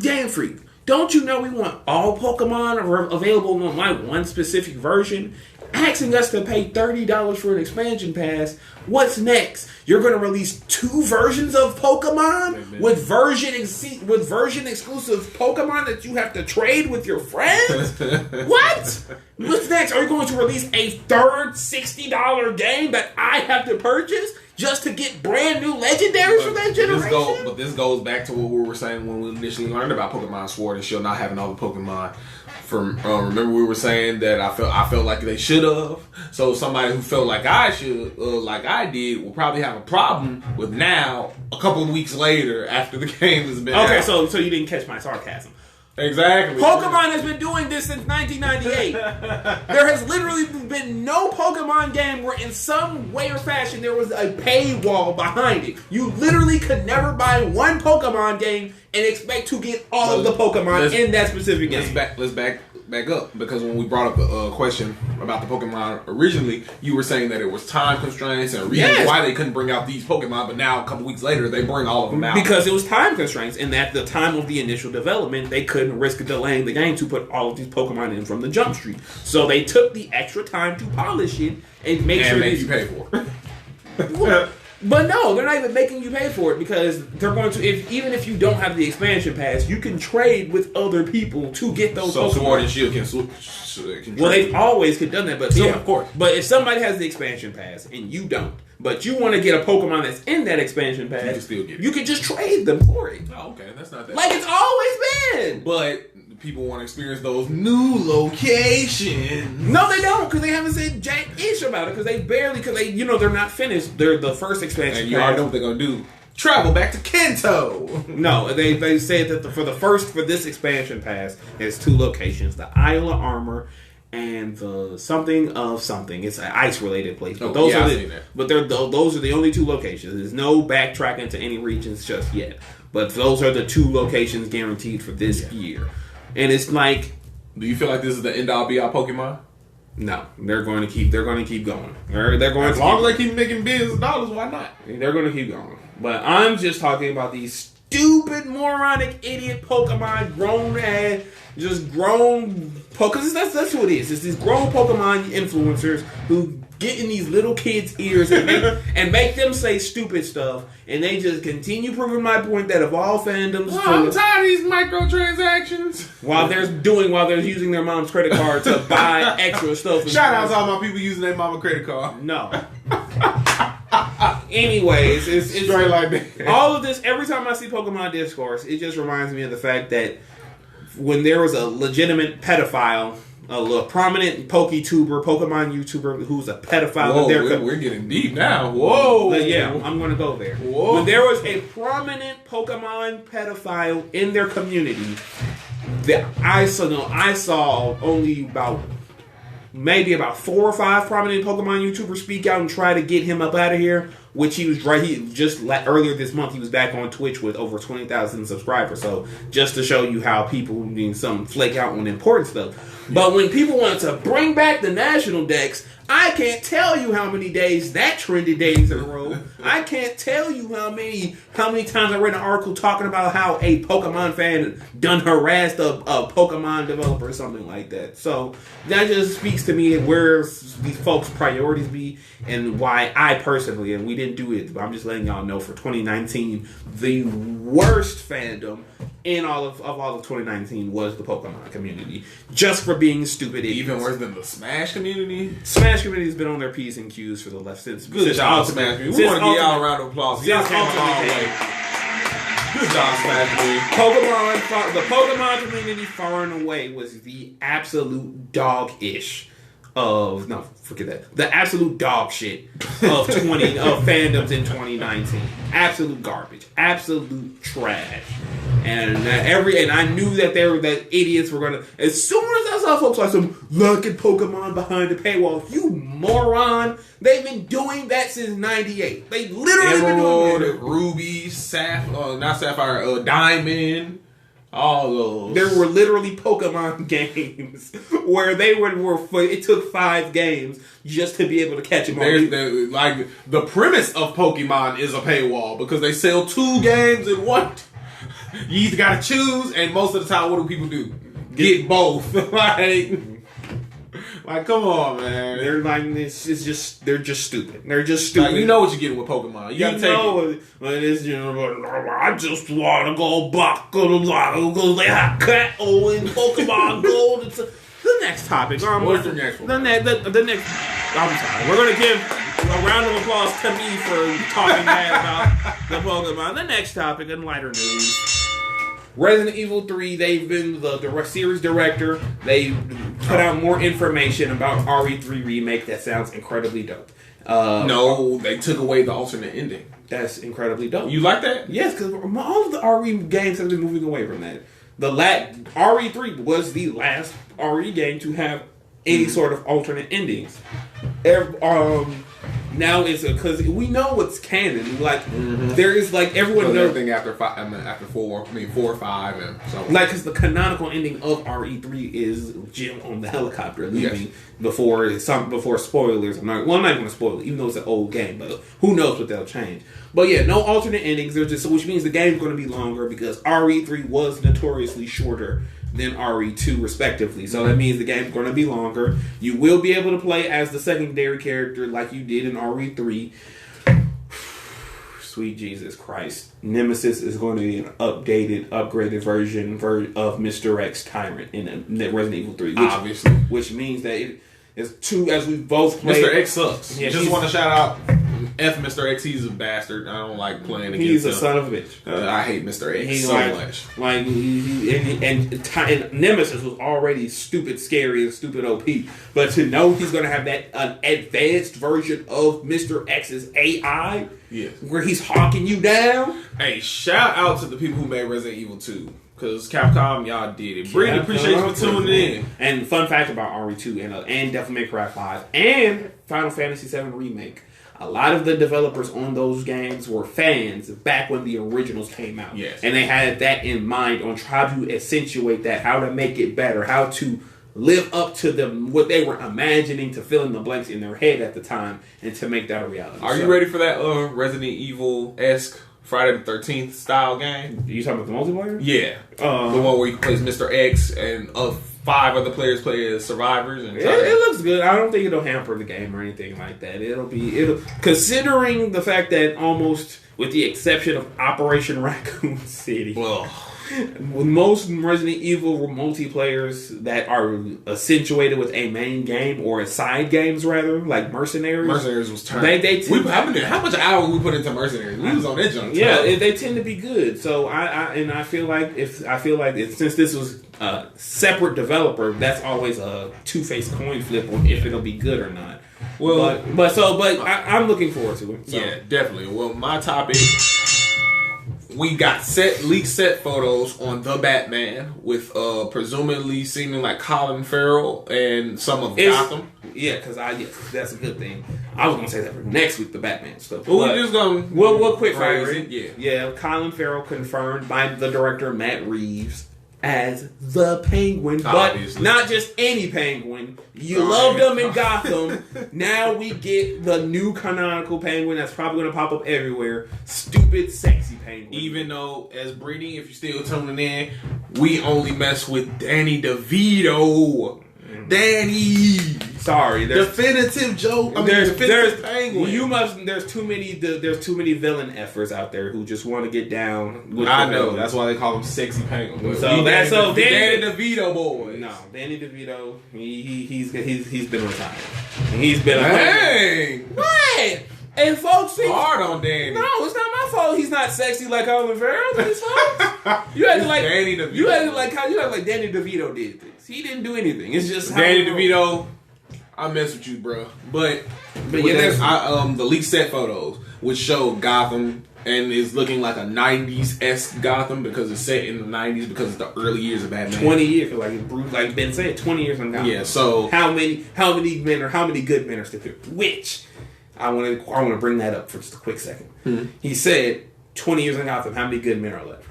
Game Freak, don't you know we want all Pokemon available on my one specific version? Asking us to pay $30 for an expansion pass. What's next? You're going to release 2 versions of Pokemon with version exclusive Pokemon that you have to trade with your friends? What? What's next? Are you going to release a third $60 game that I have to purchase just to get brand new legendaries for that generation? But this goes back to what we were saying when we initially learned about Pokemon Sword and Shield not having all the Pokemon. Remember we were saying that I felt like they should have. So somebody who felt like I should, like I did, will probably have a problem with now a couple of weeks later after the game has been okay. out. So you didn't catch my sarcasm. Exactly. Pokemon has been doing this since 1998. There has literally been no Pokemon game where in some way or fashion there was a paywall behind it. You literally could never buy one Pokemon game and expect to get all of the Pokemon in that specific game. Let's back up, because when we brought up the question about the Pokemon originally, you were saying that it was time constraints and reasons why they couldn't bring out these Pokemon, but now a couple weeks later they bring all of them out. Because it was time constraints, and at the time of the initial development, they couldn't risk delaying the game to put all of these Pokemon in from the jump street. So they took the extra time to polish it and make you pay for it. But no, they're not even making you pay for it, because they're going to. Even if you don't have the expansion pass, you can trade with other people to get those. So Pokemon. Sword and Shield can Well, they've always could done that, but of course. But if somebody has the expansion pass and you don't, but you want to get a Pokemon that's in that expansion pass, you can still get it. You can just trade them for it. Oh, okay, that's not that. Like it's always been. But people want to experience those new locations. No, they don't, because they haven't said jack ish about it, because they're not finished. They're the first expansion. And you already know what they're gonna do. Travel back to Kanto. No, they said that for this expansion pass, there's 2 locations: the Isle of Armor and the something of something. It's an ice related place, but those are the only 2 locations. There's no backtracking to any regions just yet, but those are the 2 locations guaranteed for this year. And it's like, do you feel like this is the end all be all Pokemon? No, they're going to keep going. They're going as long as they keep making billions of dollars, why not? They're going to keep going. But I'm just talking about these stupid, moronic, idiot Pokemon, grown because that's what it is. It's these grown Pokemon influencers who get in these little kids' ears and make them say stupid stuff, and they just continue proving my point that of all fandoms, I'm tired of these microtransactions. While they're using their mom's credit card to buy extra stuff. Shout out to all my people using their mama credit card. No. Anyways, it's straight like that. All of this, every time I see Pokemon Discourse, it just reminds me of the fact that when there was a legitimate pedophile, a prominent Pokemon YouTuber who's a pedophile. Whoa, we're getting deep now. Whoa. Yeah, I'm going to go there. Whoa. When there was a prominent Pokemon pedophile in their community, that I saw only maybe about 4 or 5 prominent Pokemon YouTubers speak out and try to get him up out of here. which he was right. He just earlier this month he was back on Twitch with over 20,000 subscribers. So just to show you how people some flake out on important stuff. But when people want to bring back the national decks, I can't tell you how many days that trended days in a row. I can't tell you how many times I read an article talking about how a Pokemon fan done harassed a Pokemon developer or something like that. So that just speaks to me where these folks' priorities be and why I personally, and we didn't do it, but I'm just letting y'all know for 2019, the worst fandom in all of 2019 was the Pokemon community, just for being stupid idiots. Even worse than the Smash community. Smash community has been on their P's and Q's for the left since. Good job, Smash community. We want to give y'all a round of applause. Y'all came a long way. Good job, Smash community. The Pokemon community far and away was the absolute dog-ish of forget that. The absolute dog shit of fandoms in 2019. Absolute garbage. Absolute trash. And I knew that idiots were gonna. As soon as I saw folks like look at Pokemon behind the paywall, you moron! They've been doing that since '98. They literally been doing that. Ruby, not Sapphire, Diamond. All those. There were literally Pokemon games where it took 5 games just to be able to catch them all. The premise of Pokemon is a paywall because they sell 2 games in one. You either gotta choose, and most of the time, what do people do? Get both. Like, come on, man. They're like, they're just stupid. They're just stupid. Like, you know what you're getting with Pokemon. You gotta take it. I just want to go back to the line. They have Cat O in Pokemon Gold. The next topic. What's the next one? The next. I'm sorry. We're gonna give a round of applause to me for talking bad about the Pokemon. The next topic in lighter news. Resident Evil 3, they've been the series director. They put out more information about RE3 remake that sounds incredibly dope. No, they took away the alternate ending. That's incredibly dope. You like that? Yes, because all of the RE games have been moving away from that. RE3 was the last RE game to have any sort of alternate endings. Now it's because we know what's canon. Like there is like everyone knows everything after 4 or 5 and so on. Like because the canonical ending of RE3 is Jim on the helicopter leaving before spoilers. I'm not going to spoil it, even though it's an old game. But who knows what they'll change? But yeah, no alternate endings. There's just which means the game's going to be longer because RE3 was notoriously shorter than RE2 respectively. So that means the game's going to be longer. You will be able to play as the secondary character like you did in RE3. Sweet Jesus Christ. Nemesis is going to be an upgraded version of Mr. X Tyrant in Resident Evil 3. Obviously. Which means that it is two, as we both played. Mr. X sucks. Yeah, just want to shout out F Mr. X. He's a bastard. I don't like playing against him. He's a son of a bitch. I hate Mr. X so much. Like, and Nemesis was already stupid, scary, and stupid OP. But to know he's going to have that advanced version of Mr. X's AI, where he's hawking you down. Hey, shout out to the people who made Resident Evil 2. Because Capcom, y'all did it. Really appreciate you for tuning in. And fun fact about RE2 and Devil May Cry 5 and Final Fantasy VII Remake. A lot of the developers on those games were fans back when the originals came out. Yes. And they had that in mind on trying to accentuate that, how to make it better, how to live up to them, what they were imagining to fill in the blanks in their head at the time and to make that a reality. Are you ready for that Resident Evil-esque Friday the 13th style game? You talking about the multiplayer? Yeah. The one where you play as Mr. X and 5 other players play as survivors. And it looks good. I don't think it'll hamper the game or anything like that. It'll considering the fact that almost with the exception of Operation Raccoon City. Well, with most Resident Evil multiplayers that are accentuated with a main game or side games rather, like Mercenaries. Mercenaries was turned. How much hours we put into Mercenaries? We was on that junk. Yeah, they tend to be good. So I feel like since this was a separate developer, that's always a two-faced coin flip on if it'll be good or not. Well, but I'm looking forward to it. So. Yeah, definitely. Well, my topic. we got leaked set photos on The Batman with presumably seeming like Colin Farrell and some of Gotham. Yeah, because that's a good thing. I was gonna say that for next week, the Batman stuff. Well, we're just gonna we'll quick fire it. it. Yeah. Colin Farrell confirmed by the director Matt Reeves as the Penguin, Obviously. but not just any Penguin. You loved him in Gotham. Now we get the new canonical Penguin that's probably going to pop up everywhere. Stupid, sexy Penguin. Even though, as Brittany, if you're still tuning in, we only mess with Danny DeVito. Danny. Sorry, definitive joke. There's Penguin. There's too many villain efforts out there who just want to get down. With I know. That's why they call him Sexy Penguin. So that's Danny DeVito boy. No, Danny DeVito. He's been retired. He's been. Dang. What? And folks think hard on Danny. No, it's not my fault. He's not sexy like Colin Farrell. It's folks. You had to like Danny DeVito. You had to like Danny DeVito did things. He didn't do anything. It's just Danny DeVito. I mess with you, bro. But yeah, there's the leaked set photos which show Gotham and is looking like a 90s-esque Gotham because it's set in the 90s because it's the early years of Batman. 20 years, like Ben said, 20 years on Gotham. Yeah. So how many good men are still here? Which I want to bring that up for just a quick second. Mm-hmm. He said 20 years in Gotham. How many good men are left?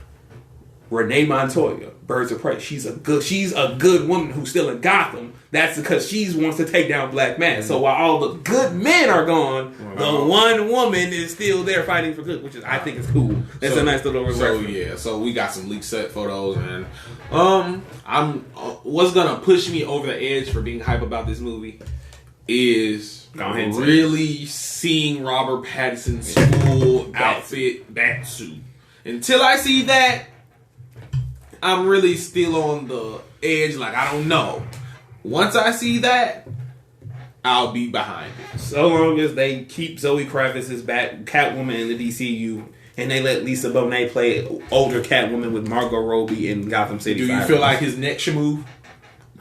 Renee Montoya, Birds of Prey. She's a good woman who's still in Gotham. That's because she wants to take down Black Mass. So while all the good men are gone, the one woman is still there fighting for good, which is I think is cool. That's a nice little reference. So we got some leaked set photos, and what's gonna push me over the edge for being hype about this movie is really seeing Robert Pattinson's full outfit Batsuit. Until I see that, I'm really still on the edge. Like, I don't know. Once I see that, I'll be behind it. So long as they keep Zoe Kravitz's Catwoman in the DCU, and they let Lisa Bonet play older Catwoman with Margot Robbie in Gotham City. Do you feel like his neck should move?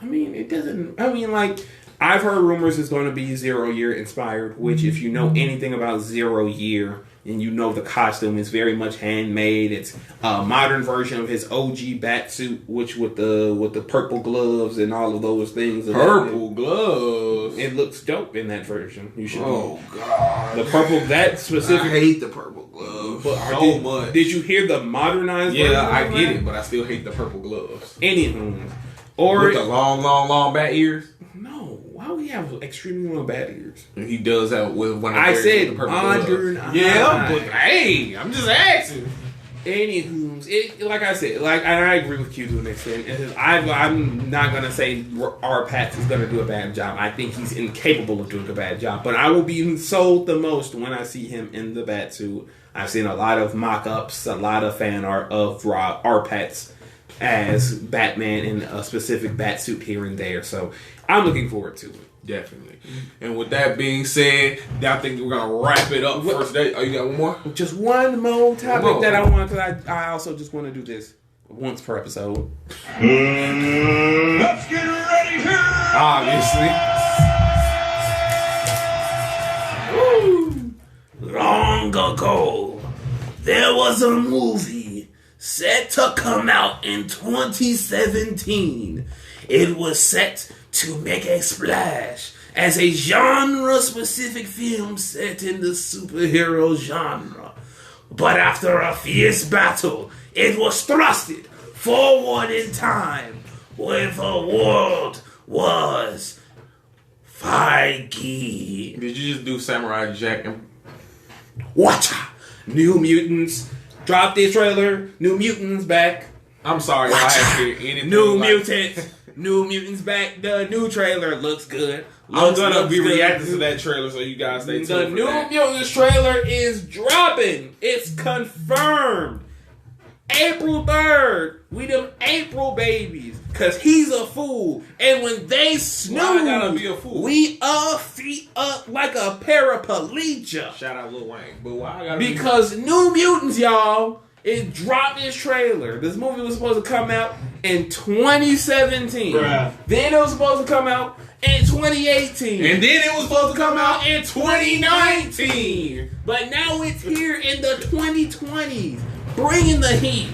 I mean, it doesn't. I mean, like, I've heard rumors it's going to be Zero Year inspired, which, if you know anything about Zero Year, and you know the costume is very much handmade. It's a modern version of his OG bat suit, which with the purple gloves and all of those things. Purple gloves. It looks dope in that version. You should. Oh God. The purple that specific. I hate the purple gloves so much. Did you hear the modernized? Yeah, I get it, but I still hate the purple gloves. Anywho, or with the long bat ears. No. Why would he have extremely long bat ears? And he does that with one of I said modern. Yeah, but hey, I'm just asking. Anywho, like I said, and I agree with Q to an extent. I'm not gonna say R. Pat is gonna do a bad job. I think he's incapable of doing a bad job. But I will be sold the most when I see him in the Batsuit. I've seen a lot of mock-ups, a lot of fan art of R. Pat's as Batman in a specific Batsuit here and there. So I'm looking forward to it. Definitely. And with that being said, I think we're going to wrap it up first day. Oh, you got one more? Just one more topic that I want, because I also just want to do this once per episode. Let's get ready here! Obviously. Woo. Long ago, there was a movie set to come out in 2017. It was set to make a splash as a genre-specific film set in the superhero genre. But after a fierce battle, it was thrusted forward in time where the world was Feige. Did you just do Samurai Jack? Watcha! New Mutants. Drop this trailer. New Mutants back. I'm sorry if I have to hear anything. New Mutants. New Mutants back. The new trailer looks good. I'm gonna be reacting to that trailer, so you guys stay tuned. The New Mutants trailer is dropping. It's confirmed. April 3rd. We them April babies. Cause he's a fool. And when they snooze, why I gotta be a fool? We feet up like a paraplegia. Shout out Lil Wayne. But why I gotta because New Mutants, y'all, it dropped its trailer. This movie was supposed to come out in 2017. Bruh. Then it was supposed to come out in 2018. And then it was supposed to come out in 2019. But now it's here in the 2020s. bringing the heat.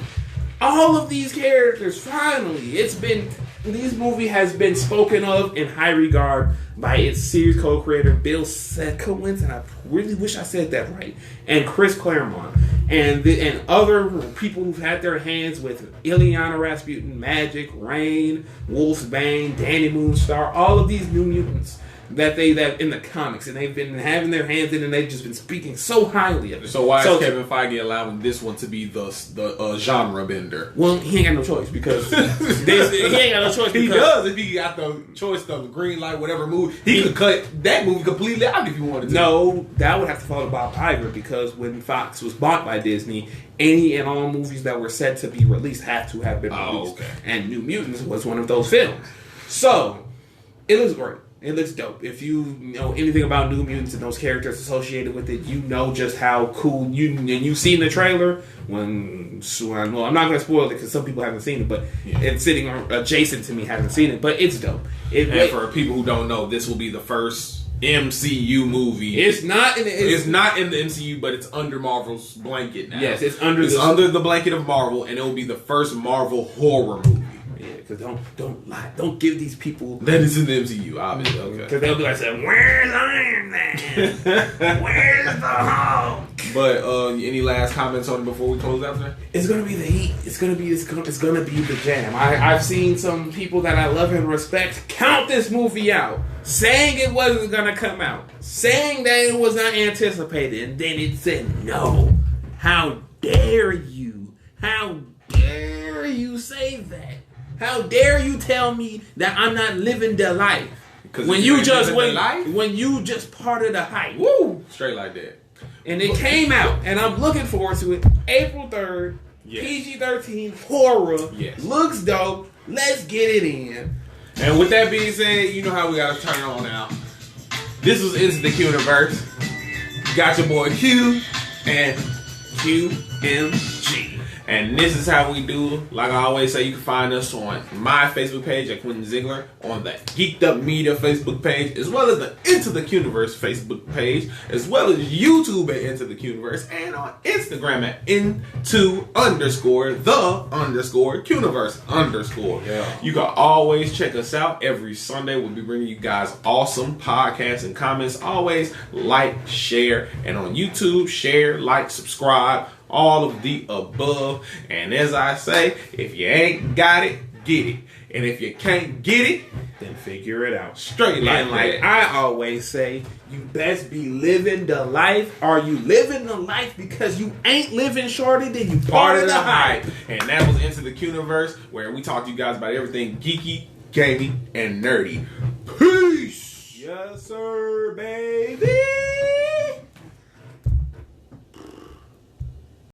All of these characters, finally, this movie has been spoken of in high regard by its series co-creator Bill Sekowitz, and I really wish I said that right, and Chris Claremont, and other people who've had their hands with Ileana Rasputin, Magic, Rain, Wolfsbane, Danny Moonstar, all of these New Mutants that in the comics, and they've been having their hands in, and they've just been speaking so highly of it. So why is Kevin Feige allowing this one to be the genre bender? Well, he ain't got no choice because he ain't got no choice. He does if he got the choice of green light, whatever movie. He could cut that movie completely out if he wanted to. No, that would have to fall to Bob Iger because when Fox was bought by Disney, any and all movies that were set to be released had to have been released. Okay. And New Mutants was one of those films. So, it looks great. It looks dope. If you know anything about New Mutants and those characters associated with it, you know just how cool you've seen the trailer. I'm not going to spoil it because some people haven't seen it, but it's sitting adjacent to me haven't seen it. But it's dope. And for people who don't know, this will be the first MCU movie. It's not in the MCU, but it's under Marvel's blanket now. Yes, it's under the blanket of Marvel, and it will be the first Marvel horror movie. Yeah, because don't lie. Don't give these people that is in the MCU, obviously. Okay. Because they'll be like, "Where's Iron Man? Where's the Hulk?" But any last comments on it before we close out today? It's gonna be the heat. It's gonna be the jam. I've seen some people that I love and respect count this movie out, saying it wasn't gonna come out, saying that it was not anticipated, and then it said no. How dare you? How dare you say that? How dare you tell me that I'm not living the life? When you just part of the hype. Woo! Straight like that. And it came out, and I'm looking forward to it. April 3rd, yes. PG-13 horror. Yes. Looks dope. Let's get it in. And with that being said, you know how we gotta turn on out. This was Into the Universe. Got your boy Q and QMG. And this is how we do. Like I always say, you can find us on my Facebook page at Quentin Ziegler, on the Geeked Up Media Facebook page, as well as the Into the Universe Facebook page, as well as YouTube at Into the Universe, and on Instagram at Into_the_Universe_. Yeah. You can always check us out every Sunday. We'll be bringing you guys awesome podcasts and comments. Always like, share, and on YouTube, share, like, subscribe. All of the above. And as I say, if you ain't got it, get it. And if you can't get it, then figure it out. Straight like that. I always say, you best be living the life. Are you living the life because you ain't living shorty? Then you part of the hype. And that was Into the Universe, where we talk to you guys about everything geeky, gaming, and nerdy. Peace. Yes, sir, baby.